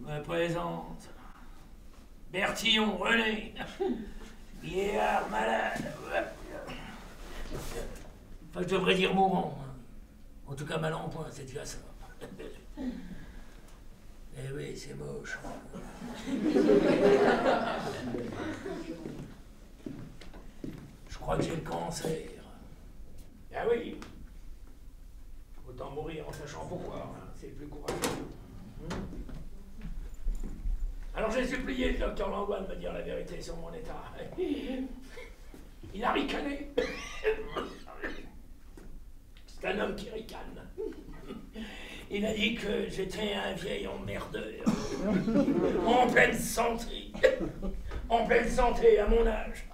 me présente Bertillon René, vieillard malade. Enfin, je devrais dire mourant. En tout cas, mal en point, c'est déjà ça. Eh oui, c'est moche. Je crois que j'ai le cancer. Ah oui. Autant mourir en sachant pourquoi, hein. C'est le plus courageux. Alors j'ai supplié le docteur Langlois de me dire la vérité sur mon état. Il a ricané. C'est un homme qui ricane. Il a dit que j'étais un vieil emmerdeur. En pleine santé. En pleine santé à mon âge.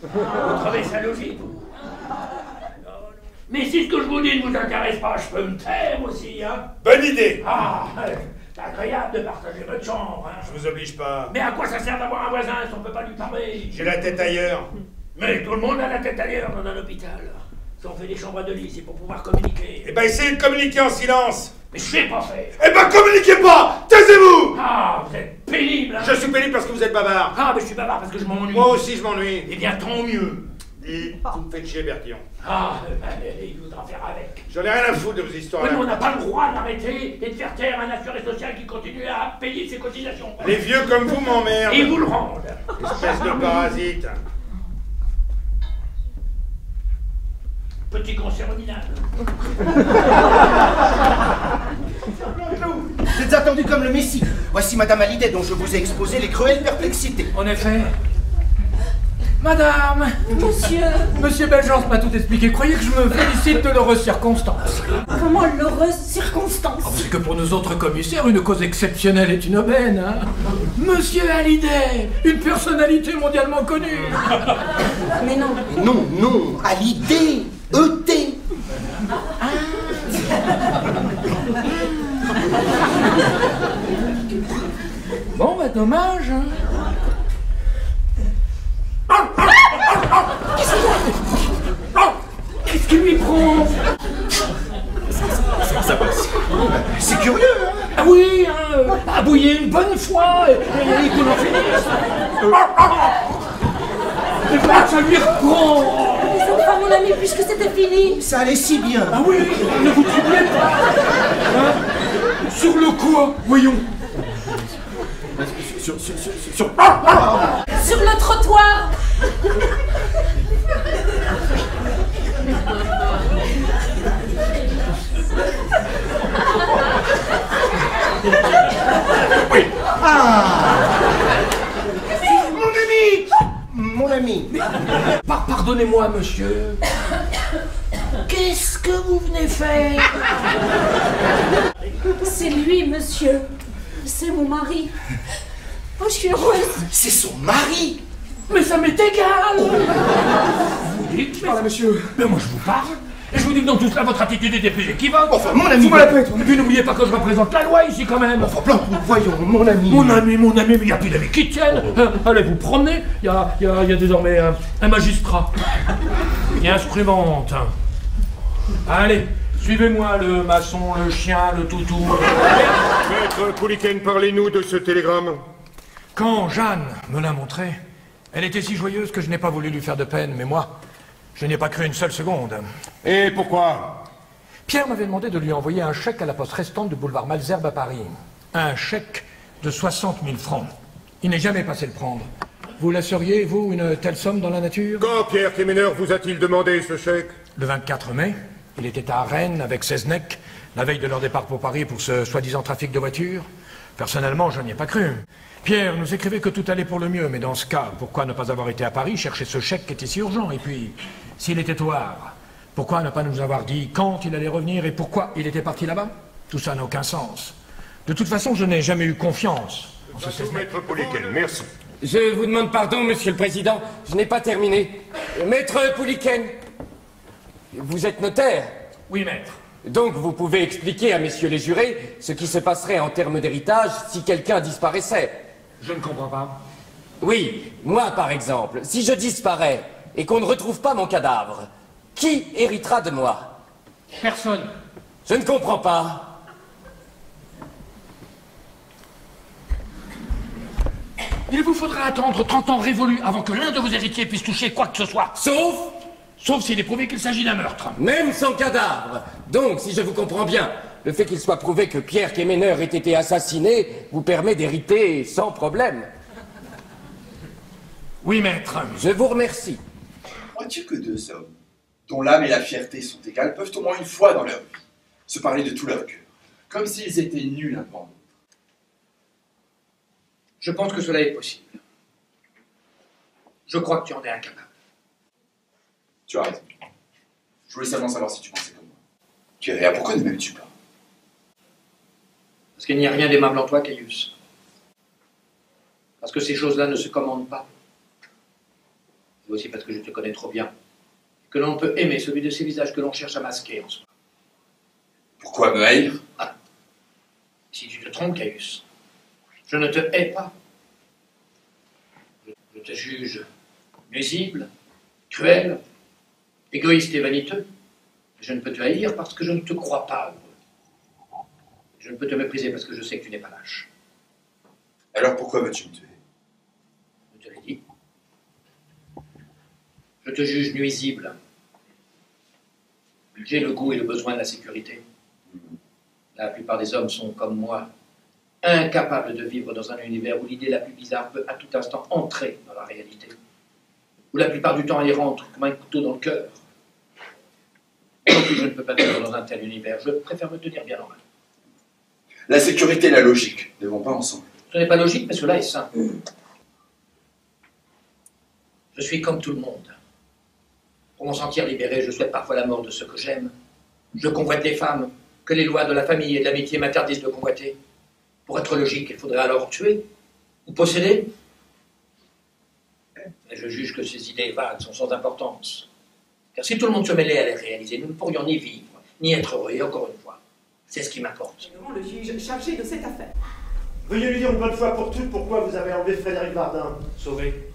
Vous trouvez ça logique, vous? Mais si ce que je vous dis ne vous intéresse pas, je peux me taire aussi, hein? Bonne idée! Ah, c'est agréable de partager votre chambre, hein? Je vous oblige pas. Mais à quoi ça sert d'avoir un voisin si on peut pas lui parler? J'ai la tête ailleurs. Mais tout le monde a la tête ailleurs dans un hôpital. Si on fait des chambres de lit, c'est pour pouvoir communiquer. Eh ben, essayez de communiquer en silence. Mais je sais pas faire. Eh ben, communiquez pas! Taisez-vous! Ah, vous êtes pénible, hein? Je suis pénible parce que vous êtes bavard. Ah, mais je suis bavard parce que je m'ennuie. Moi aussi, je m'ennuie. Eh bien, tant mieux. Et vous me faites chier, Bertillon. Ah, il voudra faire avec. J'en ai rien à foutre de vos histoires Oui, là. mais on n'a pas le droit d'arrêter et de faire taire un assuré social qui continue à payer ses cotisations. Les vieux comme vous m'emmerdent. Et ils vous le rendent. Espèce de parasite. Petit cancer nominal. Vous êtes attendu comme le Messie. Voici Madame Hallyday dont je vous ai exposé les cruelles perplexités. En effet. Madame! Monsieur Belgence m'a tout expliqué. Croyez que je me félicite de l'heureuse circonstance. Comment l'heureuse circonstance? Parce que pour nous autres commissaires, une cause exceptionnelle est une aubaine, hein? Monsieur Hallyday, une personnalité mondialement connue. Mais non. Non, non, Hallyday, E.T. Bon, bah dommage, hein? Qu'est-ce qu'il lui prend? Ça passe. C'est curieux, hein? Ah oui, hein, abouiller une bonne fois et qu'on en finisse. Et voilà, ça lui reprend. Les enfants, mon ami, puisque c'était fini. Ça allait si bien. Ah oui, ne vous troublez pas. Hein? Sur le quoi, voyons. Sur le trottoir. Oui. Ah. Mon ami. Pardonnez-moi, monsieur. Qu'est-ce que vous venez faire? C'est lui, monsieur. C'est mon mari. Oh, je suis heureuse. C'est son mari. Mais ça m'est égal. Vous dites, voilà, monsieur. Mais moi, je vous parle. Et je vous dis que dans tout cela, votre attitude était plus équivoque. Enfin, mon ami. Vous me la pète. Et puis n'oubliez pas que je représente la loi ici, quand même. Enfin, voyons, mon ami. Mon ami, mais il n'y a plus d'amis qui tiennent. Allez vous promener. Il y a désormais un magistrat qui instrumente. Allez, suivez-moi, le maçon, le chien, le toutou. Maître Pouliken, parlez-nous de ce télégramme. Quand Jeanne me l'a montré, elle était si joyeuse que je n'ai pas voulu lui faire de peine, mais moi, je n'y ai pas cru une seule seconde. Et pourquoi? Pierre m'avait demandé de lui envoyer un chèque à la poste restante du boulevard Malesherbes à Paris. Un chèque de 60 000 francs. Il n'est jamais passé le prendre. Vous laisseriez, vous, une telle somme dans la nature? Quand Pierre Kéméneur vous a-t-il demandé ce chèque? Le 24 mai, il était à Rennes avec Seznec, la veille de leur départ pour Paris pour ce soi-disant trafic de voitures. Personnellement, je n'y ai pas cru. Pierre nous écrivait que tout allait pour le mieux, mais dans ce cas, pourquoi ne pas avoir été à Paris chercher ce chèque qui était si urgent? Et puis, s'il était au Havre, pourquoi ne pas nous avoir dit quand il allait revenir et pourquoi il était parti là-bas? Tout ça n'a aucun sens. De toute façon, je n'ai jamais eu confiance en ce Seznec. Maître Pouliken, merci. Je vous demande pardon, monsieur le président, je n'ai pas terminé. Maître Pouliken, vous êtes notaire? Oui, maître. Donc vous pouvez expliquer à messieurs les jurés ce qui se passerait en termes d'héritage si quelqu'un disparaissait. Je ne comprends pas. Oui, moi par exemple, si je disparais et qu'on ne retrouve pas mon cadavre, qui héritera de moi? Personne. Je ne comprends pas. Il vous faudra attendre 30 ans révolus avant que l'un de vos héritiers puisse toucher quoi que ce soit. Sauf s'il est prouvé qu'il s'agit d'un meurtre. Même sans cadavre. Donc, si je vous comprends bien, le fait qu'il soit prouvé que Pierre Quéméneur ait été assassiné vous permet d'hériter sans problème. Oui, maître. Je vous remercie. Crois-tu que deux hommes, dont l'âme et la fierté sont égales, peuvent au moins une fois dans leur vie se parler de tout leur cœur, comme s'ils étaient nus l'un devant l'autre? Je pense que cela est possible. Je crois que tu en es incapable. Tu as raison. Je voulais seulement savoir si tu pensais comme moi. Kéréa, pourquoi ne m'aimes-tu pas? Parce qu'il n'y a rien d'aimable en toi, Caius. Parce que ces choses-là ne se commandent pas. C'est aussi parce que je te connais trop bien. Que l'on peut aimer celui de ces visages que l'on cherche à masquer en soi. Pourquoi me haïr? Ah. Si tu te trompes, Caius, je ne te hais pas. Je te juge nuisible, cruel, égoïste et vaniteux. Je ne peux te haïr parce que je ne te crois pas heureux. Je ne peux te mépriser parce que je sais que tu n'es pas lâche. Alors pourquoi veux-tu me tuer? Je te l'ai dit. Je te juge nuisible. J'ai le goût et le besoin de la sécurité. La plupart des hommes sont comme moi, incapables de vivre dans un univers où l'idée la plus bizarre peut à tout instant entrer dans la réalité. Où la plupart du temps elle y rentre comme un couteau dans le cœur. Non plus je ne peux pas vivre dans un tel univers. Je préfère me tenir bien en main. La sécurité et la logique ne vont pas ensemble. Ce n'est pas logique, mais cela est simple. Je suis comme tout le monde. Pour m'en sentir libéré, je souhaite parfois la mort de ceux que j'aime. Je convoite les femmes que les lois de la famille et de l'amitié m'interdisent de convoiter. Pour être logique, il faudrait alors tuer ou posséder. Mais je juge que ces idées vagues sont sans importance. Car si tout le monde se mêlait à les réaliser, nous ne pourrions ni vivre, ni être heureux. Et encore une fois, c'est ce qui m'importe. Le juge chargé de cette affaire. Veuillez lui dire une bonne fois pour toutes pourquoi vous avez enlevé Frédéric Vardin. Sauvé.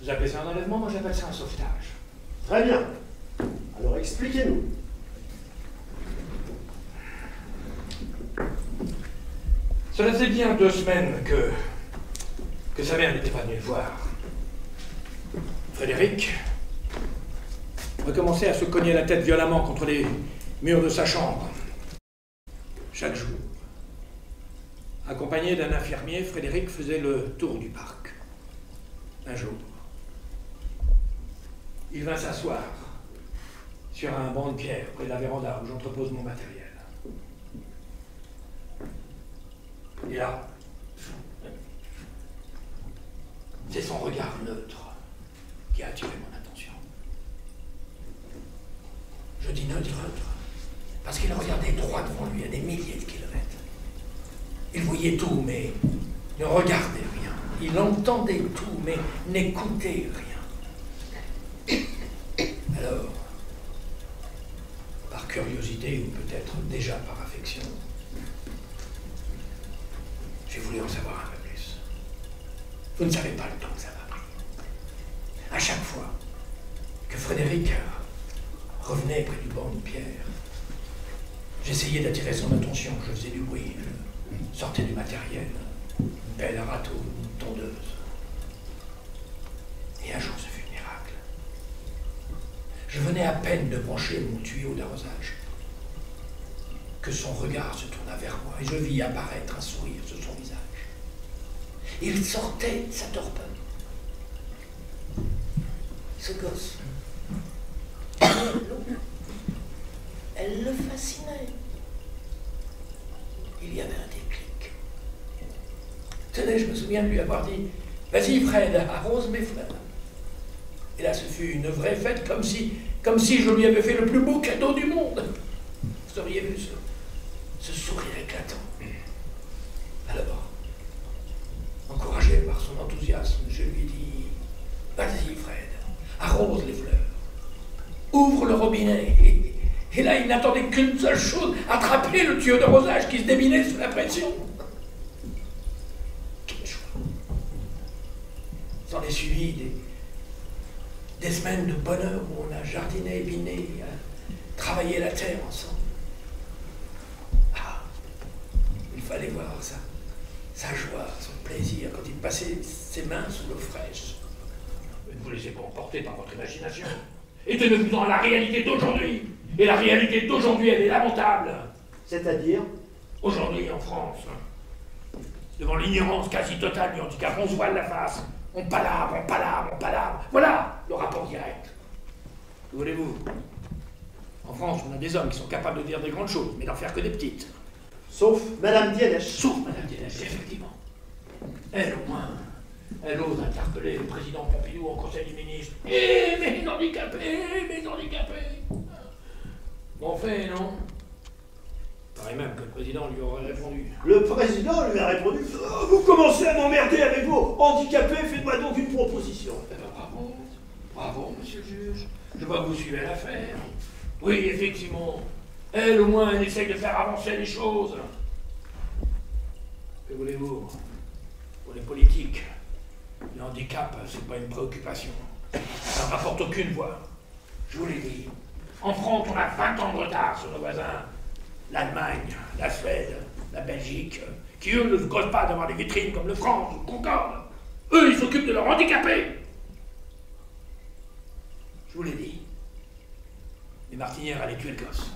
Vous appelez ça un enlèvement, moi j'appelle ça un sauvetage. Très bien. Alors expliquez-nous. Cela faisait bien 2 semaines que sa mère n'était pas venue le voir. Frédéric recommençait à se cogner la tête violemment contre les murs de sa chambre. Chaque jour. Accompagné d'un infirmier, Frédéric faisait le tour du parc. Un jour, il vint s'asseoir sur un banc de pierre près de la véranda où j'entrepose mon matériel. Et là, c'est son regard neutre qui a attiré mon attention. Je dis neutre parce qu'il regardait droit devant lui à des milliers de kilomètres. Il voyait tout, mais ne regardait rien. Il entendait tout, mais n'écoutait rien. Alors, par curiosité ou peut-être déjà par affection, j'ai voulu en savoir un peu plus. Vous ne savez pas le temps que ça m'a pris. À chaque fois que Frédéric revenait près du banc de pierre, j'essayais d'attirer son attention, je faisais du bruit, je sortais du matériel, une pelle à râteau, une tondeuse. Et un jour, ce fut un miracle. Je venais à peine de brancher mon tuyau d'arrosage que son regard se tourna vers moi et je vis apparaître un sourire sur son visage. Il sortait de sa torpeur. Ce gosse, elle le fascinait. Il y avait un déclic. Tenez, je me souviens de lui avoir dit « Vas-y Fred, arrose mes fleurs ». Et là, ce fut une vraie fête, comme si je lui avais fait le plus beau cadeau du monde. Vous auriez vu ce sourire éclatant. Alors, encouragé par son enthousiasme, je lui dis « Vas-y Fred, arrose les fleurs, ouvre le robinet ». Et là, il n'attendait qu'une seule chose, attraper le tuyau d'arrosage qui se déminait sous la pression. Quel choix. S'en est suivi des semaines de bonheur où on a jardiné, biné, travaillé la terre ensemble. Ah, il fallait voir ça, sa joie, son plaisir quand il passait ses mains sous l'eau fraîche. Ne vous laissez pas emporter par votre imagination. Et tenez-vous dans la réalité d'aujourd'hui. Et la réalité d'aujourd'hui, elle est lamentable. C'est-à-dire? Aujourd'hui, en France, devant l'ignorance quasi totale du handicap, on se voile la face. On palabre, on palabre, on palabre. Voilà le rapport direct. Que voulez-vous? En France, on a des hommes qui sont capables de dire des grandes choses, mais d'en faire que des petites. Sauf Madame Dienech. Sauf Madame Dienech, effectivement. Elle, au moins, elle ose interpeller le président Pompidou en Conseil des ministres. Eh, mes handicapés, mes handicapés. Bon fait, non? Il paraît même que le président lui aurait répondu. Le président lui a répondu « Vous commencez à m'emmerder avec vos handicapés, faites-moi donc une proposition. » Eh ben, bravo, bravo, monsieur le juge. Je vois que vous suivez l'affaire. Oui, effectivement. Elle, au moins, elle essaye de faire avancer les choses. Que voulez-vous? Pour les politiques, le handicap, c'est pas une préoccupation. Ça ne rapporte aucune voix. Je vous l'ai dit. En France, on a 20 ans de retard sur nos voisins. L'Allemagne, la Suède, la Belgique, qui eux ne se gossent pas d'avoir des vitrines comme le France ou le Concorde. Eux, ils s'occupent de leurs handicapés. Je vous l'ai dit. Les martinières allaient tuer le gosse.